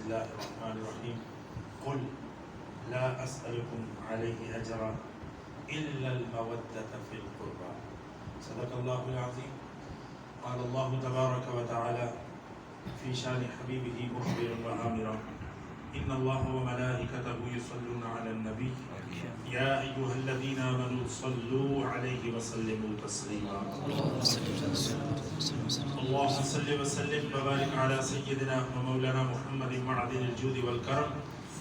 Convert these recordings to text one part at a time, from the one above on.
الله الرحمن الرحيم قل لا أسألكم عليه أجرا إلا المودة في القربى صدق الله العظيم. قال الله تبارك وتعالى في شان حبيبه مخبرا وآمرا إن الله وملائكته يصلون على النبي يا أيها الذين آمنوا صلوا عليه وسلموا تسليما. اللهم صل وسلم وبارك على سيدنا ومولانا محمد معدن الجود والكرم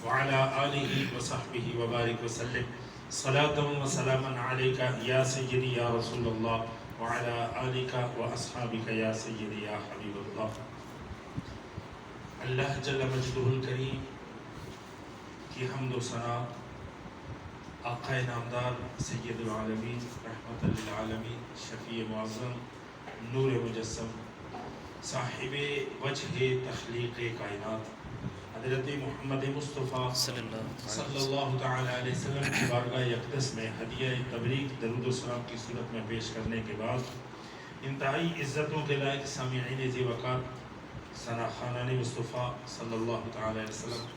وعلى آله وصحبه وبارك وسلم صلاة وسلاما عليك يا سيدي يا رسول الله وعلى آلك وأصحابك يا سيدي يا حبيب الله. اللہ جل مجدہ الکریم کی حمد و ثنا آقا نامدار سید العالمین رحمت للعالمین شفیع معظم نور مجسم صاحب وجہ تخلیق کائنات حضرت محمد مصطفیٰ صلی اللہ تعالی علیہ وسلم کی بارگاہ اقدس میں ہدیہ تبریک درود و سلام کی صورت میں پیش کرنے کے بعد انتہائی عزتوں کے لائق سامعین ذی وقار ثنا خانان مصطفیٰ صلی اللہ تعالی علیہ وسلم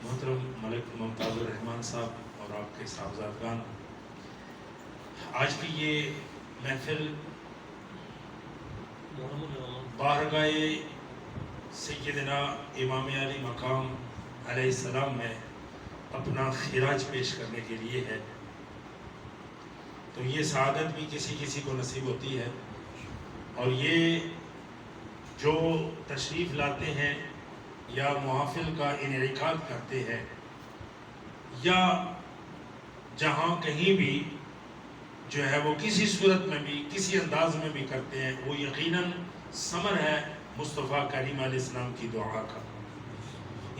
محترم ملک ممتاز الرحمن صاحب اور آپ کے صاحبزادگان، آج کی یہ محفل بارگاہ سیدنا امام علی مقام علیہ السلام میں اپنا خراج پیش کرنے کے لیے ہے. تو یہ سعادت بھی کسی کسی کو نصیب ہوتی ہے، اور یہ جو تشریف لاتے ہیں یا محافل کا انعقاد کرتے ہیں یا جہاں کہیں بھی جو ہے وہ کسی صورت میں بھی کسی انداز میں بھی کرتے ہیں، وہ یقیناً ثمر ہے مصطفیٰ کریم علیہ السلام کی دعا کا.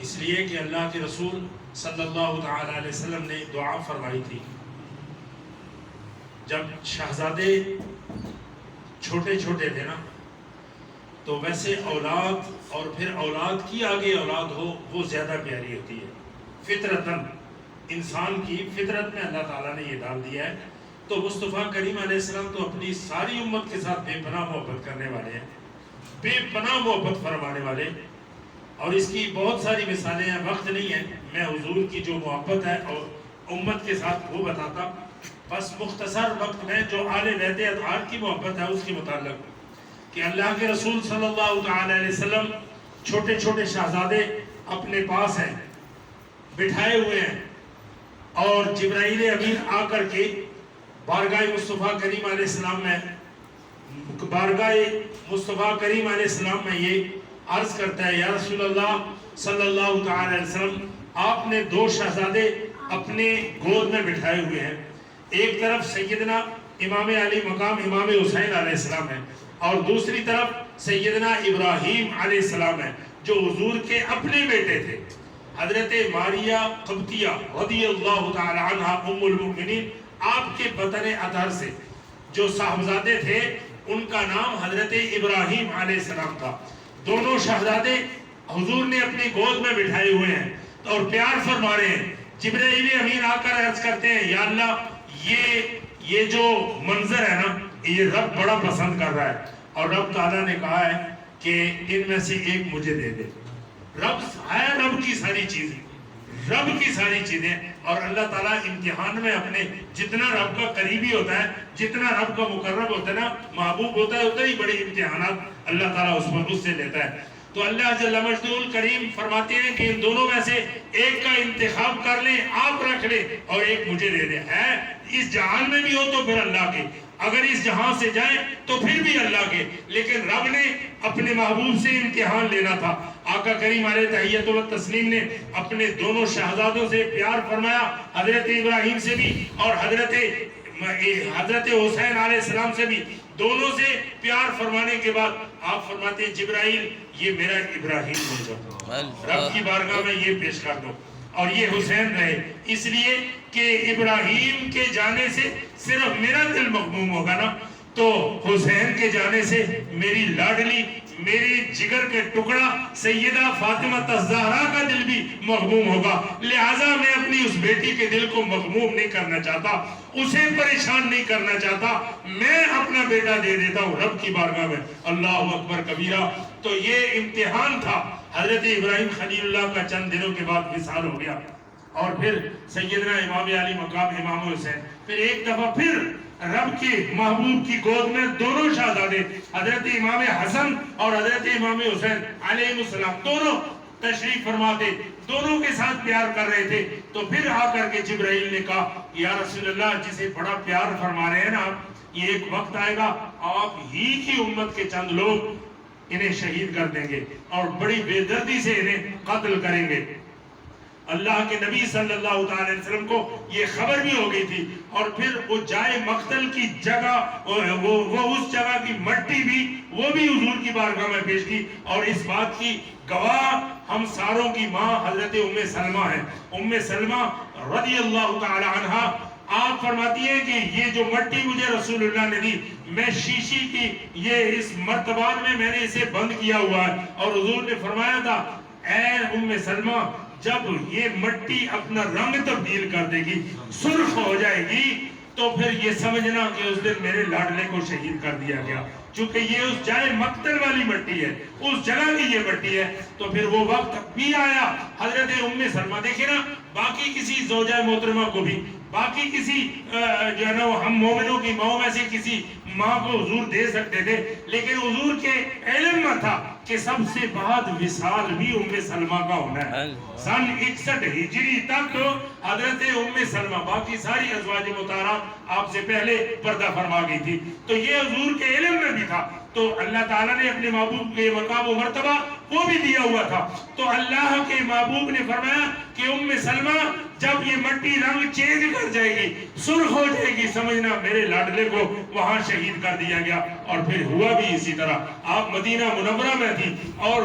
اس لیے کہ اللہ کے رسول صلی اللہ تعالی علیہ وسلم نے دعا فرمائی تھی جب شہزادے چھوٹے چھوٹے تھے نا، تو ویسے اولاد اور پھر اولاد کی آگے اولاد ہو وہ زیادہ پیاری ہوتی ہے. فطرتاً انسان کی فطرت میں اللہ تعالیٰ نے یہ ڈال دیا ہے. تو مصطفیٰ کریم علیہ السلام تو اپنی ساری امت کے ساتھ بے پناہ محبت کرنے والے ہیں، بے پناہ محبت فرمانے والے، اور اس کی بہت ساری مثالیں ہیں. وقت نہیں ہے میں حضور کی جو محبت ہے اور امت کے ساتھ وہ بتاتا، بس مختصر وقت میں جو آل بیت اطہار کی محبت ہے اس کے متعلق کہ اللہ کے رسول صلی اللہ تعالی علیہ وسلم چھوٹے چھوٹے شہزادے اپنے پاس ہیں، بٹھائے ہوئے ہیں، اور جبرائیل امین آ کر کے بارگاہ مصطفیٰ کریم علیہ السلام میں یہ عرض کرتا ہے یا رسول اللہ صلی اللہ تعالی علیہ وسلم، آپ نے دو شہزادے اپنے گود میں بٹھائے ہوئے ہیں. ایک طرف سیدنا امام علی مقام امام حسین علیہ السلام ہے، اور دوسری طرف سیدنا ابراہیم علیہ السلام ہے جو حضور کے اپنے بیٹے تھے. حضرت ماریہ قبطیہ رضی اللہ تعالی عنہ ام المؤمنین، آپ کے بطن اطہر سے جو صاحبزادے تھے ان کا نام حضرت ابراہیم علیہ السلام تھا. دونوں شہزادے حضور نے اپنی گود میں بٹھائے ہوئے ہیں اور پیار فرما رہے ہیں. جبرائیل امین آ کر عرض کرتے ہیں یا اللہ یہ جو منظر ہے نا یہ رب بڑا پسند کر رہا ہے، اور رب تعالیٰ نے کہا ہے کہ ان میں سے ایک مجھے دے دے. رب کی ساری چیزیں اور اللہ تعالیٰ امتحان میں اپنے جتنا رب کا قریبی ہوتا ہے، جتنا رب کا مقرب ہوتا ہے نا، محبوب ہوتا ہے، اتنا ہی بڑے امتحانات اللہ تعالیٰ اس سے لیتا ہے. تو اللہ جل مجدہ الکریم فرماتے ہیں کہ ان دونوں میں سے ایک کا انتخاب کر لیں، آپ رکھ لیں، اور ایک مجھے دے دیں. ہے اس جہان میں بھی ہو تو پھر اللہ کے، اگر اس جہاں سے جائیں تو پھر بھی اللہ کے. لیکن رب نے اپنے محبوب سے امتحان لینا تھا. آقا کریم علیہ تحیۃ و تسلیم نے اپنے دونوں شہزادوں سے پیار فرمایا، حضرت ابراہیم سے بھی اور حضرت حسین علیہ السلام سے بھی. دونوں سے پیار فرمانے کے بعد آپ فرماتے ہیں جبرائیل یہ میرا ابراہیم ہو جاؤ، رب کی بارگاہ میں یہ پیش کر دو، اور یہ حسین رہے. اس لیے کہ ابراہیم کے جانے سے صرف میرا دل مغموم ہوگا نا، تو حسین کے جانے سے میری لاڈلی، میری جگر کے ٹکڑا سیدہ فاطمہ الزہرا کا دل بھی مغموم ہوگا. لہٰذا میں اپنی اس بیٹی کے دل کو مغموم نہیں کرنا چاہتا، اسے پریشان نہیں کرنا چاہتا. میں اپنا بیٹا دے دیتا ہوں رب کی بارگاہ میں. اللہ اکبر کبیرہ. تو یہ امتحان تھا حضرت ابراہیم خلیل اللہ کا چند دنوں کے بعد وصال ہو گیا، اور پھر سیدنا امام علی مقام امام حسین، پھر ایک دفعہ پھر رب کے محبوب کی گود میں دونوں شہزادے حضرت امام حسن اور حضرت امام حسین علیہ السلام دونوں تشریف فرماتے، دونوں کے ساتھ پیار کر رہے تھے۔ تو پھر آ کر کے جبرائیل نے کہا یا رسول اللہ، جسے بڑا پیار فرما رہے ہیں نا آپ، یہ ایک وقت آئے گا آپ ہی کی امت کے چند لوگ انہیں شہید کر دیں گے اور بڑی بے دردی سے انہیں قتل کریں گے۔ اللہ کے نبی صلی اللہ علیہ وسلم کو یہ خبر بھی ہو گئی تھی، اور پھر وہ جائے مقتل کی جگہ، وہ اس جگہ کی مٹی بھی وہ بھی حضور کی بارگاہ میں پیش کی، اور اس بات کی گواہ ہم ساروں کی ماں حضرت ام سلمہ ہے۔ ام سلمہ رضی اللہ تعالی عنہا آپ فرماتی ہیں کہ یہ جو مٹی مجھے رسول اللہ نے دی، میں شیشی کی یہ اس مرتبان میں نے اسے بند کیا ہوا ہے، اور حضور نے فرمایا تھا اے ام سلمہ، جب یہ مٹی اپنا رنگ تبدیل کر دے گی، سرخ ہو جائے گی، تو پھر یہ سمجھنا کہ اس دن میرے لاڈلے کو شہید کر دیا گیا، چونکہ یہ اس جائے مقتل والی مٹی ہے، اس جگہ کی یہ مٹی ہے۔ تو پھر وہ وقت بھی آیا، حضرت ام سلمہ دیکھیں نا، باقی کسی زوجہ محترمہ کو بھی، باقی کسی جو ہے نا ہم مومنوں کی ماؤں میں سے کسی ماں کو حضور دے سکتے تھے، لیکن حضور کے علم میں تھا کہ سب سے بعد وصال بھی ام سلمہ کا ہونا ہے۔ سن 61 ہجری تک حضرت ام سلمہ، باقی ساری ازواج مطہرات آپ سے پہلے پردہ فرما گئی تھی، تو یہ حضور کے علم میں بھی تھا۔ تو اللہ تعالیٰ نے اپنے محبوب کے مقام و مرتبہ وہ بھی دیا ہوا تھا، تو اللہ کے محبوب نے فرمایا کہ ام سلمہ جب یہ مٹی رنگ چینج کر جائے گی، سرخ ہو جائے گی، سمجھنا میرے لاڈلے کو وہاں شہید کر دیا گیا۔ اور پھر ہوا بھی اسی طرح۔ آپ مدینہ منورہ میں تھی، اور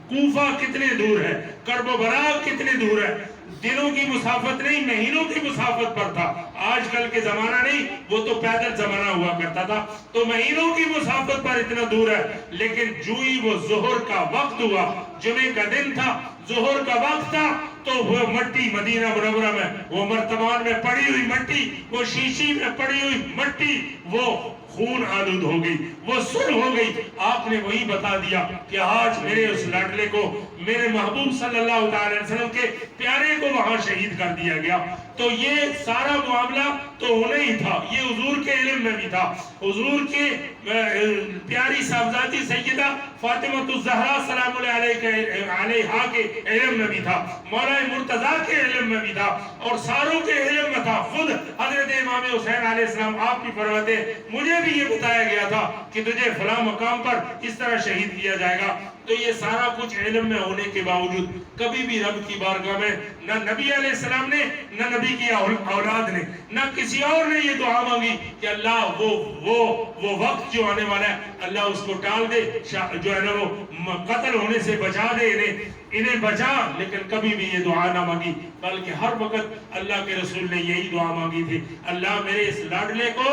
کوفہ کتنے دور ہے، کرب و براق کتنے دور ہے، دنوں کی مسافت نہیں مہینوں کی مسافت پر تھا۔ آج کل کے زمانہ نہیں، وہ تو پیدل زمانہ ہوا کرتا تھا، تو مہینوں کی مسافت پر اتنا دور ہے، لیکن جو ہی وہ ظہر کا وقت ہوا، جمعے کا دن تھا، ظہر کا وقت تھا، تو وہ مٹی مدینہ منورہ میں، وہ مرتبان میں پڑی ہوئی مٹی، وہ شیشی میں پڑی ہوئی مٹی، وہ خون آلود ہو گئی، وہ سرخ ہو گئی۔ آپ نے وہی بتا دیا کہ آج میرے اس لاڈلے کو، میرے محبوب صلی اللہ علیہ وسلم کے پیارے کو وہاں شہید کر دیا گیا۔ تو یہ سارا معاملہ تو ہونا ہی تھا، یہ حضور کے علم میں بھی تھا، حضور کے پیاری صاحبزادی سیدہ فاطمہ الزہرا سلام اللہ علیہا کے علم میں بھی تھا، مولا مرتضیٰ کے علم میں بھی تھا، اور ساروں کے علم میں تھا۔ خود حضرت امام حسین علیہ السلام آپ کی فرماتے مجھے بھی یہ بتایا گیا تھا کہ تجھے فلاں مقام پر اس طرح شہید کیا جائے گا۔ تو یہ سارا کچھ علم میں ہونے کے باوجود کبھی بھی رب کی بارگاہ میں نہ نبی علیہ السلام نے، نہ نبی کی اولاد نے، نہ کسی اور نے یہ دعا مانگی کہ اللہ وہ وقت جو آنے والا ہے اللہ اس کو ٹال دے، جو ہے نا وہ قتل ہونے سے بچا دے، انہیں بچا، لیکن کبھی بھی یہ دعا نہ مانگی، بلکہ ہر وقت اللہ کے رسول نے یہی دعا مانگی تھی، اللہ میرے اس لاڈلے کو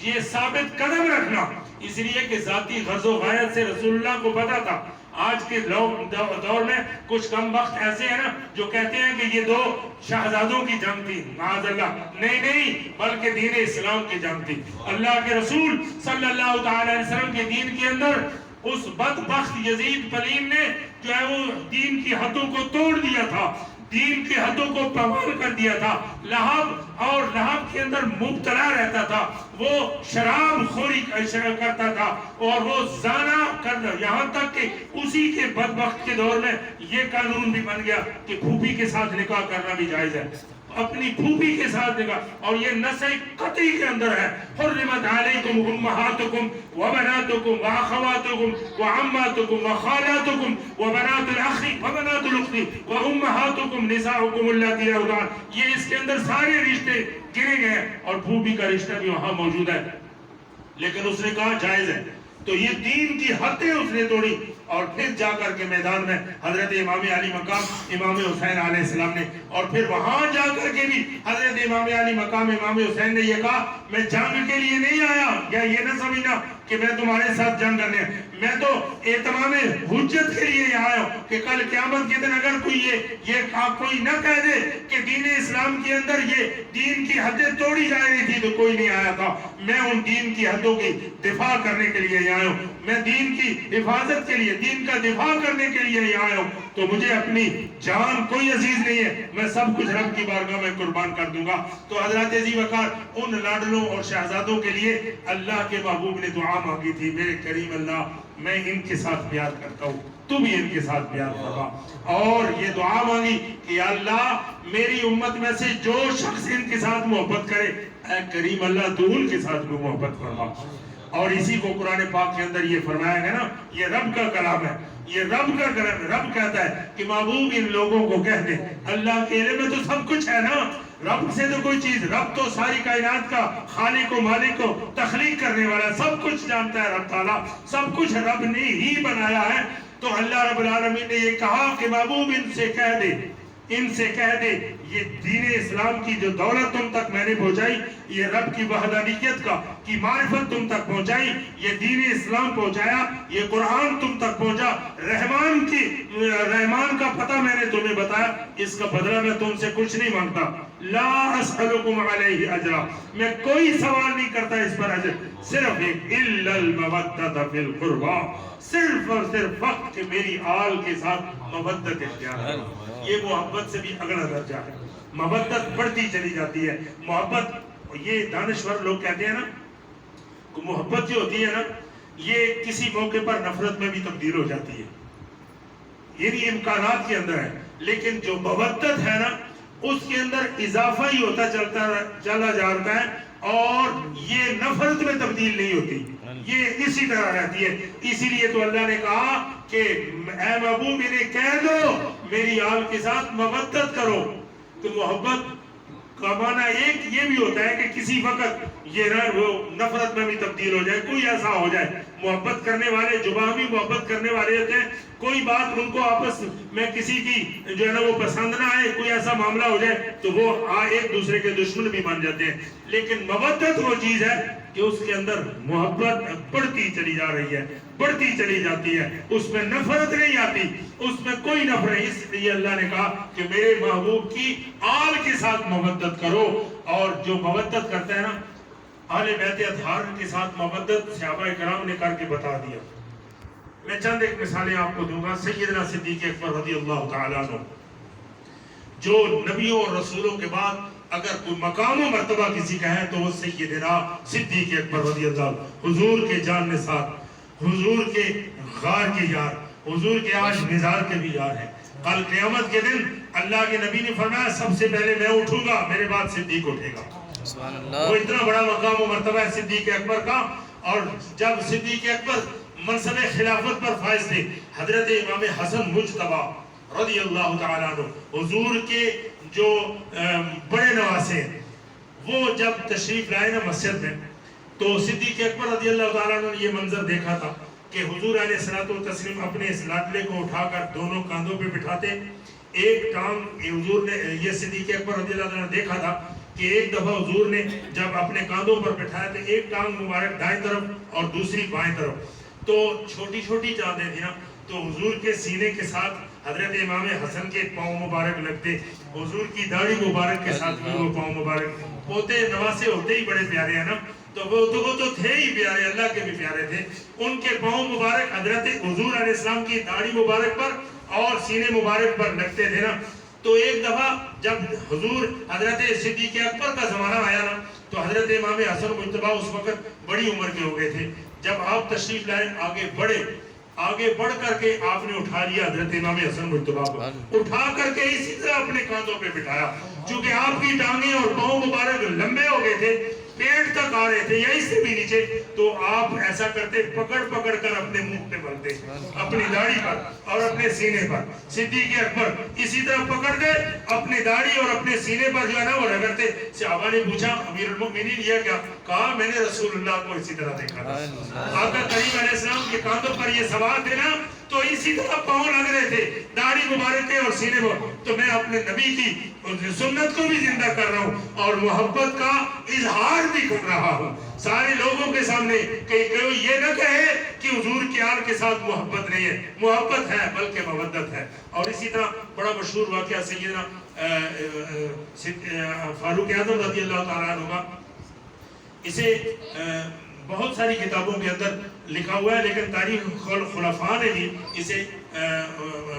یہ ثابت قدم رکھنا، اس لیے کہ ذاتی غرض و غایت سے رسول اللہ کو پتا تھا۔ آج کے دور میں کچھ کم وقت ایسے ہیں نا جو کہتے ہیں کہ یہ دو شہزادوں کی جنگ تھی، معاذ اللہ، نہیں، بلکہ دین اسلام کی جنگ تھی۔ اللہ کے رسول صلی اللہ تعالی علیہ وسلم کے دین کے اندر اس بدبخت یزید پلیم نے جو ہے وہ دین کی حدوں کو توڑ دیا تھا، دین کی حدوں کو پامال کر دیا تھا، لہب کے اندر مبتلا رہتا تھا، وہ شراب خوری کرتا تھا، اور وہ زنا کرنا، یہاں تک کہ اسی کے بدبخت کے دور میں یہ قانون بھی بن گیا کہ پھوپھی کے ساتھ نکاح کرنا بھی جائز ہے، اپنی پھوپھی کے ساتھ نکاح، اور یہ نص قطعی کے اندر ہے، حرمت علیکم امہاتکم وبناتکم واخواتکم وعماتکم وخالاتکم وبنات الاخ وبنات الاخت وامہاتکم نساؤکم اللاتی ارضعن، یہ اس کے اندر سارے رشتے گنے گئے، اور پھوپھی کا رشتہ بھی وہاں موجود ہے، لیکن اس نے کہا جائز ہے۔ تو یہ دین کی حدیں اس نے توڑی، اور پھر جا کر کے میدان میں حضرت امام علی مقام امام حسین علیہ السلام نے، اور پھر وہاں جا کر کے بھی حضرت امام علی مقام امام حسین نے یہ کہا میں جنگ کے لیے نہیں آیا، یا یہ نہ سمجھنا کہ میں تمہارے ساتھ جنگ کرنے، میں تو اہتمام حجت کے لیے یہاں آیا ہوں کہ کل قیامت کے دن اگر کوئی کوئی نہ کہہ دے کہ دین اسلام کے اندر یہ دین کی حدیں توڑی جا رہی تھی تو کوئی نہیں آیا تھا. میں ان دین کی حدوں کی دفاع کرنے کے لیے یہاں آیا ہوں. میں دین کی حفاظت کے لیے, دین کا دفاع کرنے کے لیے یہاں آیا ہوں. تو مجھے اپنی جان کوئی عزیز نہیں ہے, میں سب کچھ رب کی بارگاہ میں قربان کر دوں گا. تو حضرت ذی وقار ان لاڈلوں اور شہزادوں کے لیے اللہ کے محبوب نے دعا مانگی تھی, میرے کریم اللہ میں ان کے ساتھ پیار کرتا ہوں, تو بھی ان کے ساتھ پیار فرما. اور یہ دعا مانگی کہ یا اللہ میری امت میں سے جو شخص ان کے ساتھ محبت کرے, اے کریم اللہ تو ان کے ساتھ بھی محبت فرما. اور اسی کو قرآن پاک کے اندر یہ فرمایا ہے نا, یہ رب کا کلام ہے, یہ رب کا کلام ہے. رب کہتا ہے کہ محبوب ان لوگوں کو کہہ دے اللہ کے علم میں تو سب کچھ ہے نا, رب سے تو کوئی چیز, رب تو ساری کائنات کا خالق و مالک کو تخلیق کرنے والا, سب کچھ جانتا ہے رب تعالیٰ, سب کچھ رب نے ہی بنایا ہے. تو اللہ رب العالمین نے یہ کہا کہ محبوب ان سے کہہ دے یہ دین اسلام کی جو دولت تم تک میں نے پہنچائی, یہ رب کی وحدانیت کی معرفت تم تک پہنچائی, یہ دین اسلام پہنچایا, یہ قرآن تم تک پہنچا, رحمان کا پتہ میں نے تمہیں بتایا, اس کا بدلہ میں تم سے کچھ نہیں مانگتا. لا اسألکم علیہ اجرا, میں کوئی سوال نہیں کرتا اس پر اجر, صرف ایک الا المودۃ فی القربى, صرف اور صرف وقت کہ میری آل کے ساتھ مودت اختیار ہے. یہ محبت سے بھی اگلا درجہ ہے, محبت بڑھتی چلی جاتی ہے. محبت, یہ دانشور لوگ کہتے ہیں نا, محبت جو ہوتی ہے نا یہ کسی موقع پر نفرت میں بھی تبدیل ہو جاتی ہے, یعنی امکانات کے اندر ہے, لیکن جو مودت ہے نا اس کے اندر اضافہ ہی ہوتا چلا جاتا ہے, اور یہ نفرت میں تبدیل نہیں ہوتی, یہ اسی طرح رہتی ہے. اسی لیے تو اللہ نے کہا کہ اے محبوب انہیں کہہ دو میری آل کے ساتھ مودت کرو. تو محبت کا معنی ایک یہ بھی ہوتا ہے کہ کسی وقت یہ وہ نفرت میں بھی تبدیل ہو جائے, کوئی ایسا ہو جائے. محبت کرنے والے جو بھی محبت کرنے والے ہوتے ہیں, کوئی بات ان کو آپس میں کسی کی جو ہے نا وہ پسند نہ آئے, کوئی ایسا معاملہ ہو جائے تو وہ ایک دوسرے کے دشمن بھی بن جاتے ہیں. لیکن مودت وہ چیز ہے کہ اس کے اندر محبت بڑھتی چلی جا رہی ہے, بڑھتی چلی جاتی ہے, اس میں نفرت نہیں آتی, اس میں کوئی نفرت. اس لیے اللہ نے کہا کہ میرے محبوب کی آل کے ساتھ مودت کرو. اور جو مودت کرتا ہے نا اہل بیت اطہار کے ساتھ مودت صحابہ کرام نے کر کے بتا دیا. میں چند ایک مثالیں آپ کو دوں گا. سیدنا صدیق اکبر رضی اللہ تعالیٰ عنہ, جو نبیوں اور رسولوں کے بعد اگر کوئی مقام و مرتبہ کسی کا ہے تو وہ سیدنا صدیق اکبر رضی اللہ عنہ, حضور کے جان نثار, حضور کے غار کے یار, حضور کے آج مزار کے بھی یار ہیں. کل قیامت کے دن اللہ کے نبی نے فرمایا سب سے پہلے میں اٹھوں گا, میرے بعد صدیق اٹھے گا. وہ اتنا بڑا مقام و مرتبہ ہے صدیق اکبر کا. اور جب صدیق اکبر منصب خلافت پر فائز تھے, حضرت امام حسن مجتبی رضی اللہ تعالیٰ عنہ حضور کے جو بڑے نواسے ہیں, وہ جب تشریف لائے نا مسجد میں, تو صدیق اکبر رضی اللہ تعالیٰ عنہ نے یہ منظر دیکھا تھا کہ حضور علیہ الصلوۃ والتسلیم اپنے اس لاڈلے کو اٹھا کر دونوں کاندھوں پہ بٹھاتے, ایک ٹانگ حضور نے, یہ صدیق اکبر رضی اللہ تعالیٰ نے دیکھا تھا کہ ایک دفعہ حضور نے جب اپنے کاندھوں پر بٹھایا تو ایک ٹانگ مبارک دائیں طرف اور دوسری بائیں طرف, تو چھوٹی چھوٹی چاندیں تھی نا, تو حضور کے سینے کے ساتھ حضرت امام حسن کے پاؤں مبارک لگتے, حضور کی داڑھی مبارک کے ساتھ بھی وہ پاؤں مبارک, پوتے نواسے ہوتے ہی بڑے پیارے ہیں نا, تو وہ تو تھے ہی پیارے, اللہ کے بھی پیارے تھے. ان کے پاؤں مبارک حضرت حضور علیہ السلام کی داڑھی مبارک پر اور سینے مبارک پر لگتے تھے نا. تو ایک دفعہ جب حضور حضرت صدیق اکبر کا زمانہ آیا نا, تو حضرت امام حسن مجتبی اس وقت بڑی عمر کے ہو گئے تھے. جب آپ تشریف لائے آگے بڑھ کر کے آپ نے اٹھا لیا حضرت امام حسن مجتبی کو, اٹھا کر کے اسی طرح اپنے کاندھوں پہ بٹھایا. چونکہ آپ کی ٹانگیں اور پاؤں مبارک لمبے ہو گئے تھے, پیٹ تک آ رہے تھے یا اس سے بھی نیچے, تو آپ ایسا کرتے پکڑ کر اپنے منہ پہ ملتے, اپنی داڑھی پر اور اپنے سینے پر. صدیق اکبر اسی طرح پکڑ گئے اپنی داڑھی اور اپنے سینے پر جو ہے نا وہ رگڑتے. صحابہ نے پوچھا امیر المؤمنین یہ کیا؟ کہا میں نے رسول اللہ کو اسی طرح دیکھا تھا. آقا کریم علیہ السلام کے کاندھوں پر یہ سوار تھے نا, تو اسی طرح پاؤں لگ رہے تھے، داڑھی مبارک اور سینے پر، تو میں اپنے نبی کی سنت کو بھی زندہ کر رہا ہوں اور محبت کا اظہار بھی کر رہا ہوں سارے لوگوں کے سامنے، کہ کوئی یہ نہ کہے کہ حضور کی آل کے ساتھ محبت نہیں ہے، محبت ہے بلکہ مودت ہے۔ اور اسی طرح بڑا مشہور واقعہ سیدنا فاروق اعظم رضی اللہ تعالیٰ عنہ کا، اسے بہت ساری کتابوں کے اندر لکھا ہوا ہے، لیکن تاریخ الخلفاء نے بھی اسے،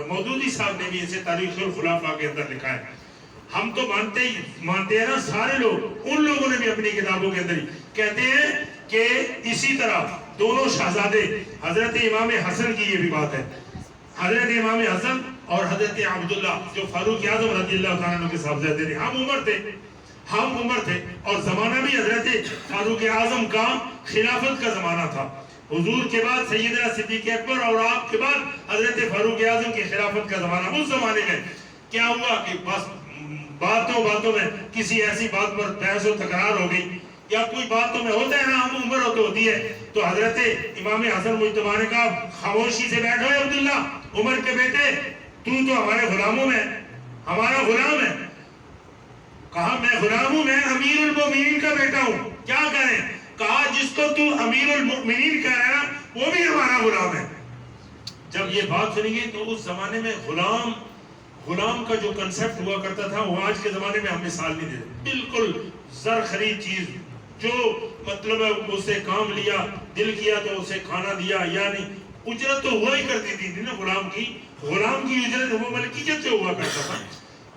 مودودی صاحب نے بھی اسے تاریخ الخلفاء کے اندر لکھا ہے۔ ہم تو مانتے ہیں نا سارے لوگ، ان لوگوں نے بھی اپنی کتابوں کے اندر ہی کہتے ہیں کہ اسی طرح دونوں شہزادے، حضرت امام حسن کی یہ بھی بات ہے، حضرت امام حسن اور حضرت عبداللہ جو فاروق اعظم رضی اللہ تعالیٰ عنہ کے صاحبزادے تھے، ہم عمر تھے اور زمانہ بھی حضرت فاروق اعظم کا خلافت کا زمانہ تھا۔ حضور کے بعد سیدنا صدیق اکبر اور آپ کے بعد حضرت فاروق اعظم کی خلافت کا زمانہ۔ اس زمانے میں کیا ہوا کہ بس باتوں میں کسی ایسی بات پر بحث و تکرار ہو گئی، یا کوئی باتوں میں ہوتا ہے نا، ہم عمر ہوتی ہے، تو حضرت امام حسن مجتبی نے کہا خاموشی سے بیٹھو عبداللہ، عمر کے بیٹے، تو ہمارے غلاموں میں، ہمارا غلام ہے۔ کہا میں غلام ہوں، میں امیر المؤمنین کا بیٹا ہوں، کیا کریں؟ کہا جس کو تو امیر المؤمنین کہہ رہا ہے وہ بھی ہمارا غلام ہے۔ جب یہ بات سنی گئی تو اس زمانے میں غلام کا جو کنسپٹ ہوا کرتا تھا وہ آج کے زمانے میں ہم مثال نہیں دیتے، بالکل زر خرید چیز، جو مطلب ہے اس سے کام لیا، دل کیا تو اسے کھانا دیا، یا نہیں، اجرت تو ہوا ہی کرتی تھی نا غلام کی اجرت وہ ملکیت سے ہوا کرتا تھا۔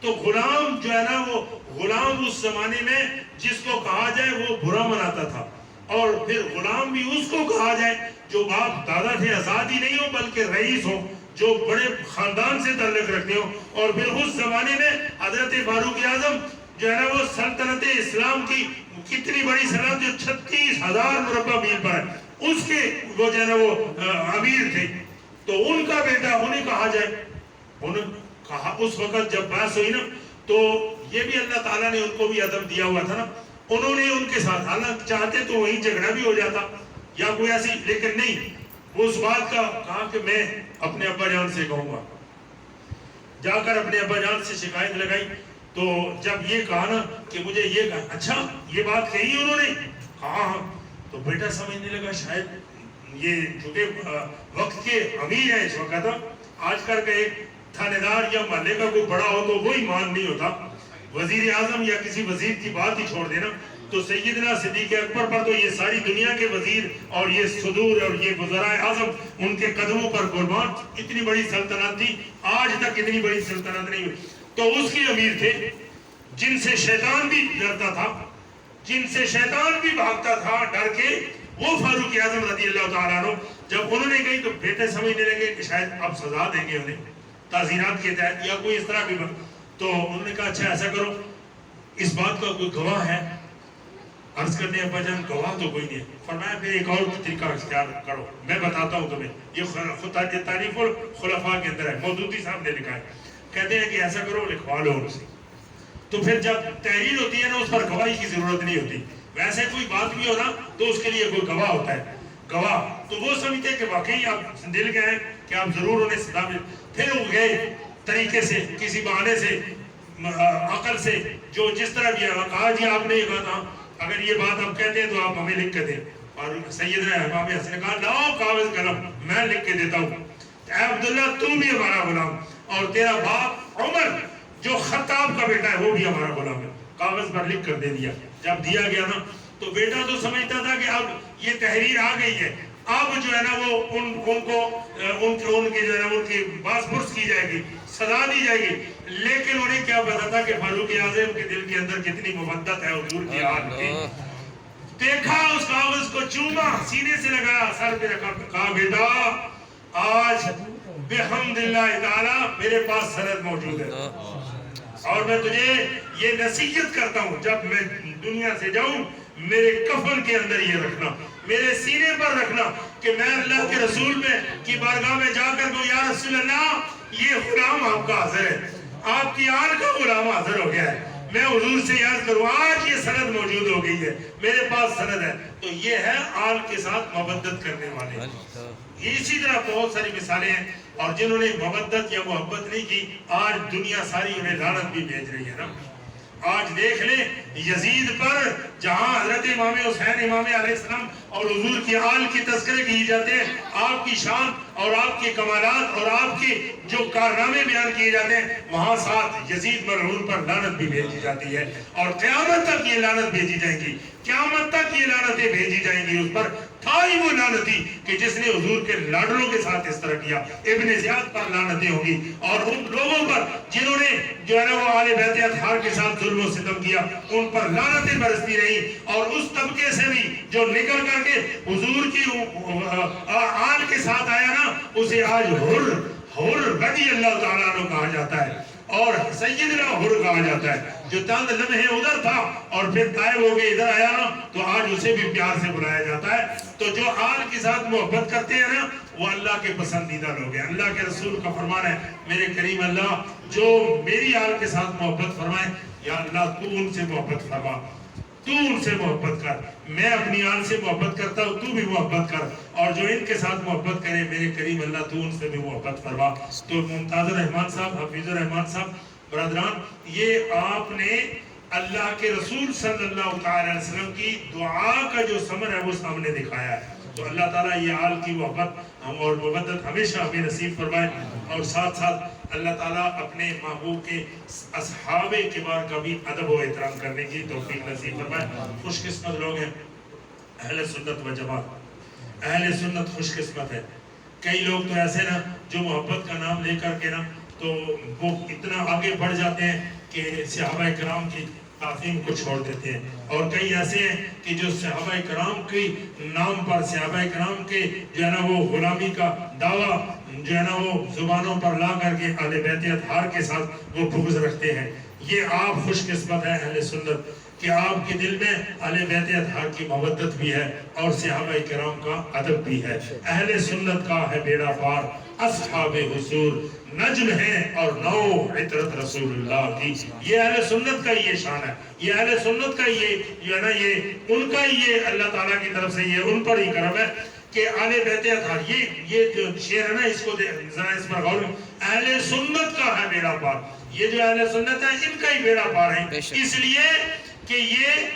تو غلام جو ہے نا، وہ غلام اس زمانے میں جس کو کہا جائے وہ برا مناتا تھا، اور پھر غلام بھی اس کو کہا جائے جو باپ دادا تھے آزاد ہی نہیں ہو بلکہ رئیس ہو، جو بڑے خاندان سے تعلق رکھتے ہو۔ اور پھر اس زمانے میں حضرت فاروق اعظم جو ہے نا وہ سلطنت اسلام کی کتنی بڑی سلطنت جو 36,000 مربع میل پر ہے، اس کے وہ جو ہے نا وہ امیر تھے، تو ان کا بیٹا انہیں کہا جائے۔ انہیں کہا اس وقت جب بحث ہوئی نا، تو یہ بھی اللہ تعالیٰ نے ان کو بھی ادب دیا ہوا تھا نا، انہوں نے ان کے ساتھ، حالانکہ چاہتے تو وہیں جھگڑا بھی ہو جاتا یا کوئی ایسی، لیکن نہیں، اس بات کا کہا کہ میں اپنے ابا جان سے کہوں گا، جا کر اپنے ابا جان سے شکایت لگائی۔ تو جب یہ کہا نا کہ مجھے یہ کہا، اچھا یہ بات کہی انہوں نے، ہاں، تو بیٹا سمجھنے لگا شاید یہ چونکہ وقت کے امیر ہیں اس وقت، آج کل کا ایک تھانے دار یا محلے کا کوئی بڑا ہو تو وہی مان نہیں ہوتا، وزیر اعظم یا کسی وزیر کی بات ہی چھوڑ دینا، تو سیدنا صدیق اکبر پر تو یہ ساری دنیا کے وزیر اور یہ صدور اور یہ وزراء اعظم ان کے قدموں پر قربان، اتنی بڑی سلطنت تھی، آج تک اتنی بڑی سلطنت نہیں ہوئی۔ تو اس کے امیر تھے جن سے شیطان بھی ڈرتا تھا، جن سے شیطان بھی بھاگتا تھا ڈر کے، وہ فاروق اعظم رضی اللہ تعالیٰ عنہ۔ جب انہوں نے کہی تو بیٹے سمجھنے لگے کہ شاید اب سزا دیں گے انہیں تعزیرات کے تحت یا کوئی اس طرح بھی، تو انہوں نے کہا اچھا ایسا کرو، اس بات کا کوئی گواہ ہے؟ عرض کرنے ابا جان گواہ تو کوئی نہیں ہے۔ فرمایا پھر ایک اور طریقہ اختیار کرو، میں بتاتا ہوں تمہیں، یہ تاریخ الخلفاء کے اندر ہے، مودودی صاحب نے لکھا ہے، کہتے ہیں کہ ایسا کرو لکھوا لو ان سے، تو پھر جب تحریر ہوتی ہے نا اس پر گواہی کی ضرورت نہیں ہوتی، ویسے کوئی بات بھی ہونا تو اس کے لیے کوئی گواہ ہوتا ہے، گواہ، تو وہ سمجھتے کہ واقعی آپ دل گئے ہیں کہ آپ ضرور انہیں صدا مل، پھر وہ گئے طریقے سے، کسی بہانے سے، عقل سے، جو جس طرح بھی کہا جی آپ نے یہ کہا تھا، اگر یہ بات آپ کہتے ہیں تو آپ ہمیں لکھ کے دیں، اور سیدنا امام حسن نے کہا لاؤ کاغذ قلم، میں لکھ کے دیتا ہوں، اے عبداللہ تو بھی ہمارا غلام، اور تیرا باپ عمر جو خطاب کا بیٹا ہے وہ بھی ہمارا غلام ہے، کاغذ پر لکھ کر دے دیا۔ جب دیا گیا نا تو بیٹا تو سمجھتا تھا کہ اب یہ تحریر آ گئی ہے، اب جو ہے نا وہ ان کے جو ہے نا ان کی باس پرس کی جائے گی، سزا دی جائے گی، لیکن انہیں کیا پتا تھا کہ فاروق اعظم کے دل کے اندر کتنی محبت ہے حضور کی آل کی۔ دیکھا اس کاغذ کو، چوما، سینے سے لگایا، سر پہ رکھا، کہا بیٹا آج بحمد اللہ تعالی میرے پاس سند موجود ہے، اور میں تجھے یہ نصیحت کرتا ہوں جب میں دنیا سے جاؤں میرے کفن کے اندر یہ رکھنا، میرے سینے پر رکھنا کہ میں اللہ کے رسول میں کی بارگاہ میں جا کر کہوں یا رسول اللہ یہ غلام آپ کا حاضر ہے، آپ کی آل کا غلام حاضر ہو گیا ہے، میں حضور سے یاد کروں آج یہ سند موجود ہو گئی ہے، میرے پاس سند ہے۔ تو یہ ہے آل کے ساتھ مودت کرنے والے، اسی طرح بہت ساری مثالیں ہیں، اور جنہوں نے مودت یا محبت نہیں کی آج دنیا ساری انہیں لعنت بھی بھیج رہی ہے نا۔ آج دیکھ لیں یزید پر جہاں حضرت امام حسین امام علیہ السلام اور حضور کی آل کی تذکرے کیے جاتے ہیں، آپ کی شان اور آپ کے کمالات اور آپ کے جو کارنامے بیان کیے جاتے ہیں، وہاں ساتھ یزید مرعون پر لعنت بھی بھیجی جاتی ہے، اور قیامت تک یہ لعنت بھیجی جائیں گی، قیامت تک یہ لعنتیں بھیجی جائیں گی۔ اس پر تھا ہی وہ لعنتی کہ جس نے حضور کے لاڈلوں کے ساتھ اس طرح کیا، ابن زیاد پر لعنتیں ہوگی، اور ان لوگوں پر جنہوں نے جو ہے نا وہ آل بیت اطہار کے ساتھ ظلم و ستم کیا، ان پر لعنتیں برستی رہی، اور اس طبقے سے بھی جو نکل کر کے حضور کی آل کے ساتھ آیا نا، اسے آج حر رضی اللہ تعالیٰ عنہ کہا جاتا ہے، اور سیدنا حر کہا جاتا ہے۔ جو چند لمحے ادھر تھا اور پھر طائب ہو کے ادھر آیا نا، تو آج اسے بھی پیار سے بلایا جاتا ہے۔ تو جو آل کے ساتھ محبت کرتے ہیں نا، وہ اللہ کے پسندیدہ لوگ ہیں۔ اللہ کے رسول کا فرمان ہے، میرے کریم اللہ جو میری آل کے ساتھ محبت فرمائے، یا اللہ تو ان سے محبت فرما، تو ان سے محبت کر، میں اپنی آل سے محبت کرتا ہوں، تو بھی محبت کر، اور جو ان کے ساتھ محبت کرے میرے کریم اللہ تو ان سے بھی محبت فرما۔ تو ممتاز الرحمان صاحب، حفیظ الرحمان صاحب، برادران، یہ آپ نے اللہ کے رسول صلی اللہ علیہ وسلم کی دعا کا جو ثمر ہے وہ سامنے دکھایا ہے۔ تو اللہ تعالیٰ یہ آل کی محبت اور مودت ہمیشہ ہمیں نصیب فرمائے، اور ساتھ ساتھ اللہ تعالیٰ اپنے محبوب کے اصحاب کبار کا بھی ادب و احترام کرنے کی توفیق نصیب فرمائے۔ خوش قسمت لوگ ہیں اہل سنت و جماعت، اہل سنت خوش قسمت ہے۔ کئی لوگ تو ایسے نا جو محبت کا نام لے کر کے نا تو وہ اتنا آگے بڑھ جاتے ہیں کہ صحابہ کرام کی تعظیم کو چھوڑ دیتے ہیں، اور کئی ایسے ہیں کہ جو صحابہ کرام کی نام پر صحابہ کرام کے جو ہے نا وہ غلامی کا دعویٰ جو ہے نا وہ زبانوں پر لا کر کے اہل بیت اطہار کے ساتھ وہ بغض رکھتے ہیں۔ یہ آپ خوش قسمت ہے اہل سنت کہ آپ کے دل میں اہل بیت اطہار کی مودت بھی ہے اور صحابہ کرام کا ادب بھی ہے۔ اہل سنت کا ہے بیڑا پار، اصحاب حضور نجم ہے اور نو عطرت رسول اللہ کی۔ یہ اہل سنت کا یہ شان ہے، یہ اہل سنت کا یہ جو ہے نا یہ ان کا یہ اللہ تعالیٰ کی طرف سے یہ ان پر ہی کرم ہے کہ اہل بیت اطہار یہ جو شعر ہے نا اس کو ذرا اس پر غور، اہل سنت کا ہے بیڑا پار، یہ جو اہل سنت ہے ان کا ہی بیڑا پار ہے، اس لیے کہ یہ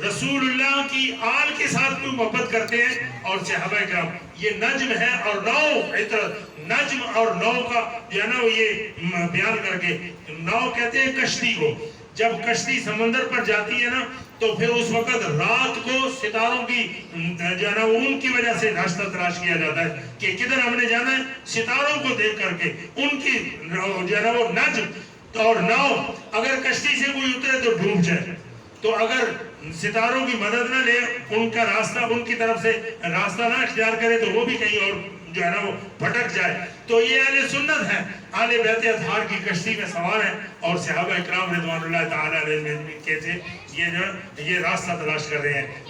رسول اللہ کی آل کے ساتھ بھی محبت کرتے ہیں، اور صحابہ کرام یہ نجم ہے اور نو عطرت، نجم اور نو کا جو ہے نا یہ بیان کر کے، نو کہتے ہیں کشتی کو، جب کشتی سمندر پر جاتی ہے نا تو پھر اس وقت رات کو ستاروں کی جو ہے نا ان کی وجہ سے راستہ تلاش کیا جاتا ہے کہ کدھر ہم نے جانا ہے، ستاروں کو دیکھ کر کے ان کی جو ہے نا وہ نجم اور نو، اگر کشتی سے کوئی اترے تو ڈوب جائے، تو اگر ستاروں کی مدد نہ لے ان کا راستہ ان کی طرف سے راستہ نہ اختیار کرے تو وہ بھی کہیں اور جو ہے نا وہ بھٹک جائے۔ تو یہ اہل سنت ہے، اہل بیت اطہار کی کشتی میں سوار ہیں، اور صحابہ کرام رضوان اللہ تعالیٰ علیہ کے تھے یہ راستہ تلاش کر رہے ہیں۔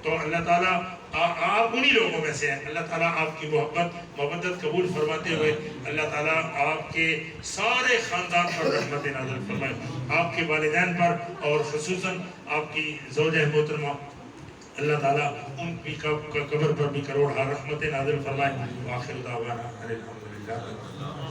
تو اللہ تعالیٰ آپ انہی لوگوں میں سے ہیں، اللہ تعالیٰ آپ کی محبت قبول فرماتے ہوئے اللہ تعالیٰ آپ کے سارے خاندان پر رحمت نازل فرمائے، آپ کے والدین پر اور خصوصاً آپ کی زوجہ محترمہ، اللہ تعالیٰ ان کی قبر پر بھی کروڑ رحمت نازل فرمائے۔ وآخر دعوانا الحمدللہ۔